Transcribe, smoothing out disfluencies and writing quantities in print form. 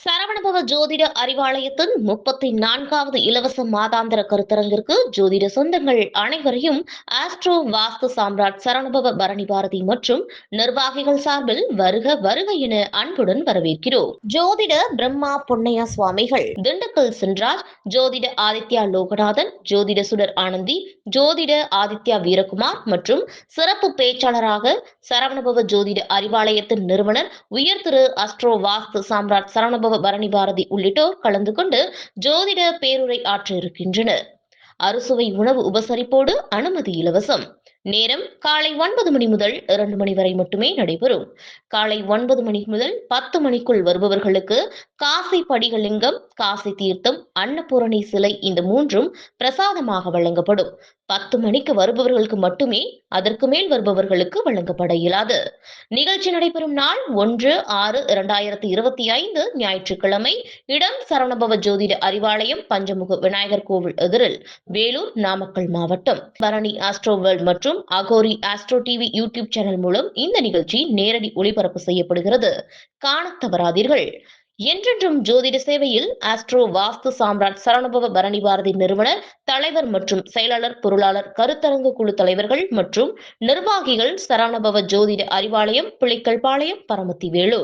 சரவணபவ ஜோதிட அறிவாலயத்தின் 34வது இலவச மாதாந்திர கருத்தரங்கிற்கு ஜோதிட சொந்தங்கள் அனைவரையும் ஆஸ்ட்ரோ வாஸ்து சாம்ராட் சரவணபவ பரணி பாரதி மற்றும் நிர்வாகிகள் சார்பில் வருக வருக என அன்புடன் வரவேற்கிறோம். ஜோதிட பிரம்மா பொன்னையா சுவாமிகள், திண்டுக்கல் சென்றார், ஜோதிட ஆதித்யா லோகநாதன், ஜோதிட சுடர் ஆனந்தி, ஜோதிட ஆதித்யா வீரகுமார் மற்றும் சிறப்பு பேச்சாளராக சரவணபவ ஜோதிட அறிவாலயத்தின் நிறுவனர் உயர் திரு ஆஸ்ட்ரோ வாஸ்து சாம்ராட் சரவணபவ பரணி பாரதி உள்ளிட்டோர் கலந்து கொண்டு ஜோதிட பேருரை ஆற்ற இருக்கின்றனர். அறுசுவை உணவு உபசரிப்போடு அனுமதி இலவசம். நேரம் காலை 9 மணி முதல் 2 மணி வரை மட்டுமே நடைபெறும். காலை 9 மணி முதல் 10 மணிக்குள் வருபவர்களுக்கு காசி படிகலிங்கம், காசி தீர்த்தம், அன்னபூரணி சிலை இந்த மூன்றும் பிரசாதமாக வழங்கப்படும். 10 மணிக்கு வருபவர்களுக்கு மட்டுமே, அதற்கு மேல் வருபவர்களுக்கு வழங்கப்பட இயலாது. நிகழ்ச்சி நடைபெறும் நாள் 1/6/2025 ஞாயிற்றுக்கிழமை. இடம் சரவணபவ ஜோதிட அறிவாலயம், பஞ்சமுக விநாயகர் கோவில் எதிரில், வேலூர், நாமக்கல் மாவட்டம். பரணி ஆஸ்ட்ரோ வேர்ல்ட் மற்றும் Aghori astro TV YouTube channel மூலம் இந்த நிகழ்ச்சி நேரடி ஒளிபரப்பு செய்யப்படுகிறது. காணத் தவறாதீர்கள். என்றென்றும் ஜோதிட சேவையில் ஆஸ்ட்ரோ வாஸ்து சாம்ராட் சரவணபவ பரணி பாரதி நிறுவனர், தலைவர் மற்றும் செயலாளர், பொருளாளர், கருத்தரங்கு குழு தலைவர்கள் மற்றும் நிர்வாகிகள். சரவணபவ ஜோதிட அறிவாலயம், பிள்ளைக்கல் பாளையம், பரமத்தி, வேலூர்.